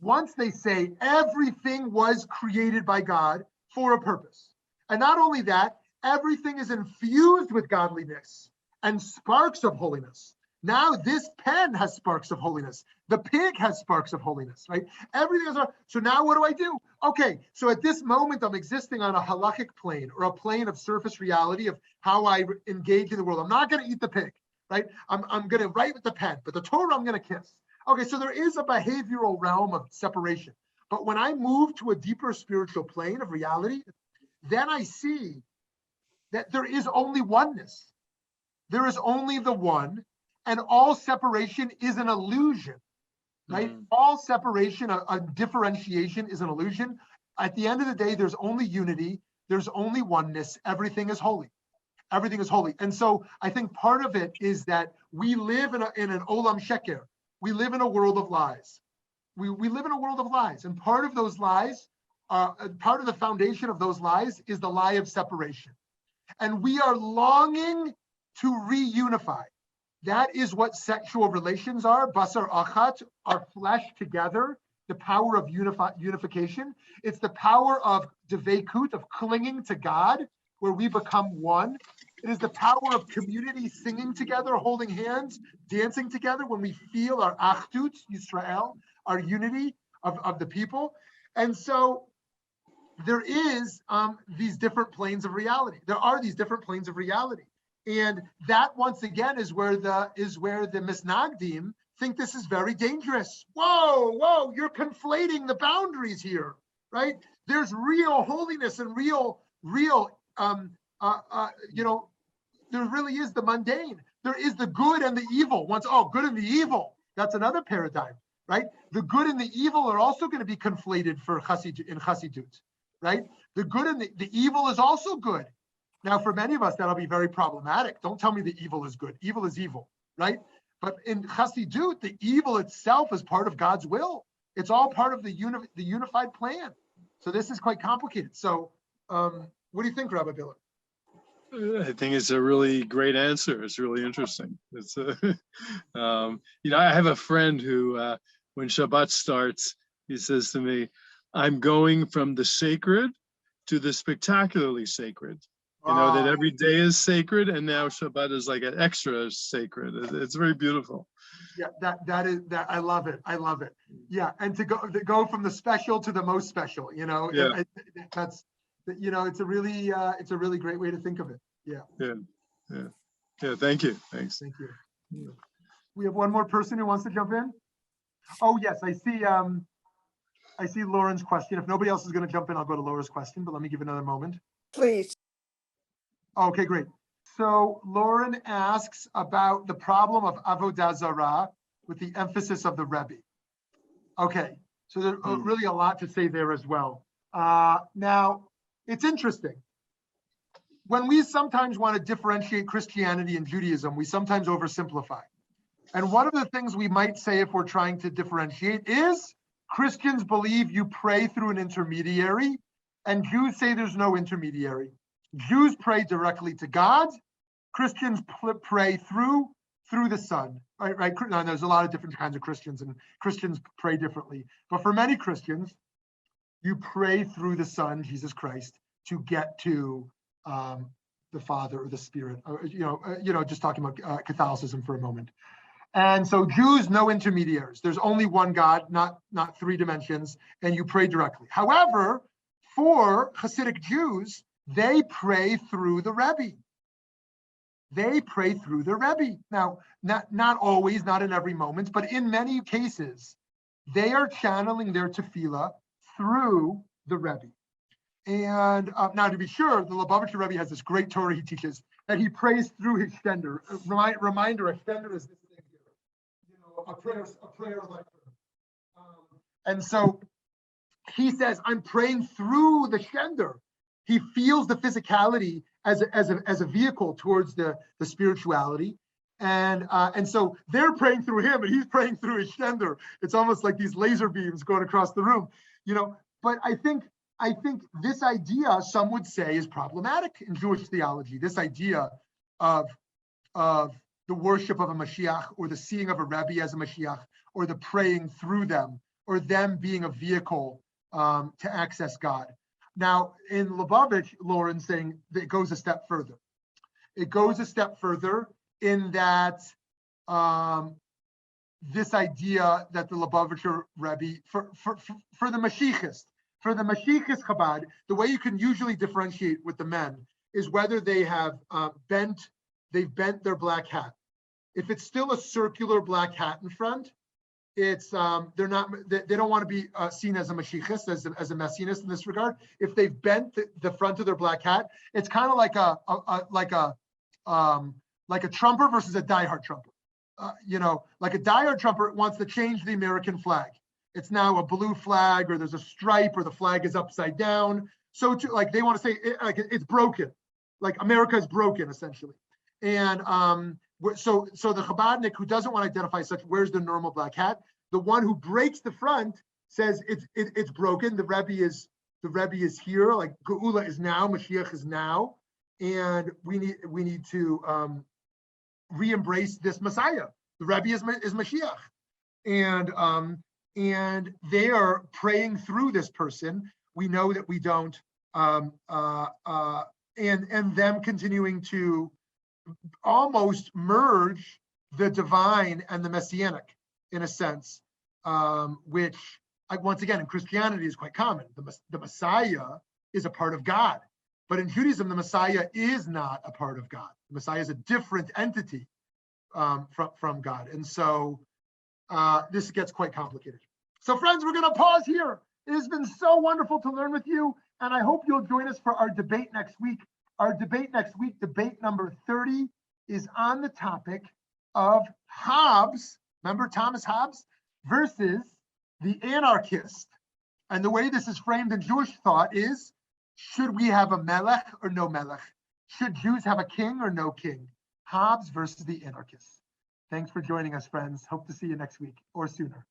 S1: once they say everything was created by God for a purpose, and not only that, everything is infused with godliness and sparks of holiness, Now this pen has sparks of holiness. The pig has sparks of holiness, right? Everything is, so now what do? Okay, so at this moment, I'm existing on a halachic plane, or a plane of surface reality of how I engage in the world. I'm not going to eat the pig, right? I'm going to write with the pen, but the Torah I'm going to kiss. Okay, so there is a behavioral realm of separation. But when I move to a deeper spiritual plane of reality, then I see that there is only oneness. There is only the one, and all separation is an illusion, right? All separation, a differentiation is an illusion. At the end of the day, there's only unity, there's only oneness, everything is holy. Everything is holy. And so I think part of it is that we live in an olam sheker. We live in a world of lies. We live in a world of lies. And part of those lies, part of the foundation of those lies is the lie of separation. And we are longing to reunify. That is what sexual relations are. Basar achat, our flesh together, the power of unification. It's the power of devekut, of clinging to God, where we become one. It is the power of community singing together, holding hands, dancing together when we feel our achdut, Yisrael, our unity of the people. And so there is these different planes of reality. There are these different planes of reality. And that once again is where the misnagdim think this is very dangerous. Whoa, you're conflating the boundaries here, right? There's real holiness and real, there really is the mundane. There is the good and the evil. Good and the evil. That's another paradigm, right? The good and the evil are also going to be conflated in Chassidut, right? The good and the evil is also good. Now, for many of us, that'll be very problematic. Don't tell me the evil is good. Evil is evil, right? But in Chassidut, the evil itself is part of God's will. It's all part of the unified plan. So this is quite complicated. So what do you think, Rabbi Biller?
S8: I think it's a really great answer. It's really interesting. It's I have a friend who, when Shabbat starts, he says to me, "I'm going from the sacred to the spectacularly sacred." You know, that every day is sacred, and now Shabbat is like an extra sacred. It's very beautiful.
S1: Yeah, that I love it. I love it. Yeah, and to go from the special to the most special.
S8: Yeah.
S1: That's it's a really great way to think of it. Yeah.
S8: Yeah. Thank you. Thanks.
S1: Thank you. Yeah. We have one more person who wants to jump in. Oh yes, I see Lauren's question. If nobody else is going to jump in, I'll go to Laura's question. But let me give another moment.
S3: Please.
S1: Okay, great. So Lauren asks about the problem of avodah zarah with the emphasis of the Rebbe. Okay, so there's really a lot to say there as well. Now, it's interesting. When we sometimes want to differentiate Christianity and Judaism, we sometimes oversimplify. And one of the things we might say if we're trying to differentiate is Christians believe you pray through an intermediary, and Jews say there's no intermediary. Jews pray directly to God. Christians pray through the Son, right? Now, there's a lot of different kinds of Christians, and Christians pray differently. But for many Christians, you pray through the Son, Jesus Christ, to get to the Father or the Spirit. Just talking about Catholicism for a moment. And so Jews, no intermediaries. There's only one God, not three dimensions, and you pray directly. However, for Hasidic Jews, they pray through the Rebbe. They pray through the Rebbe. Now, not always, not in every moment, but in many cases, they are channeling their tefillah through the Rebbe. And now, to be sure, the Lubavitcher Rebbe has this great Torah he teaches that he prays through his shtender. Reminder, a shtender is this thing here, a prayer lecture. And so he says, I'm praying through the shtender. He feels the physicality as a vehicle towards the spirituality. And so they're praying through him and he's praying through his shtender. It's almost like these laser beams going across the room, But I think this idea, some would say, is problematic in Jewish theology. This idea of the worship of a Mashiach, or the seeing of a Rebbe as a Mashiach, or the praying through them, or them being a vehicle to access God. Now, in Lubavitch, Lauren's saying that it goes a step further. It goes a step further in that this idea that the Lubavitcher Rebbe, for the Mashiachist, for the Mashiachist Chabad, the way you can usually differentiate with the men is whether they have they've bent their black hat. If it's still a circular black hat in front, it's they don't want to be seen as a Mashiachist, as a Messianist in this regard. If they've bent the front of their black hat, it's kind of like a trumper versus a diehard trumper. Like a diehard trumper wants to change the American flag. It's now a blue flag, or there's a stripe, or the flag is upside down. So like they want to say it's broken, like America is broken essentially. And so the Chabadnik who doesn't want to identify such wears the normal black hat. The one who breaks the front says it's broken. The Rebbe is here, like Geula is now, Mashiach is now, and we need to re-embrace this Messiah. The Rebbe is Mashiach, and they are praying through this person. We know that we don't, and them continuing to almost merge the divine and the messianic in a sense, which once again in Christianity is quite common. The Messiah is a part of God, but in Judaism the Messiah is not a part of God. The Messiah is a different entity from God, and so this gets quite complicated. So friends, we're going to pause here. It has been so wonderful to learn with you, and I hope you'll join us for our debate next week. Our debate next week, debate number 30, is on the topic of Hobbes, remember Thomas Hobbes, versus the anarchist. And the way this is framed in Jewish thought is, should we have a melech or no melech? Should Jews have a king or no king? Hobbes versus the anarchist. Thanks for joining us, friends. Hope to see you next week or sooner.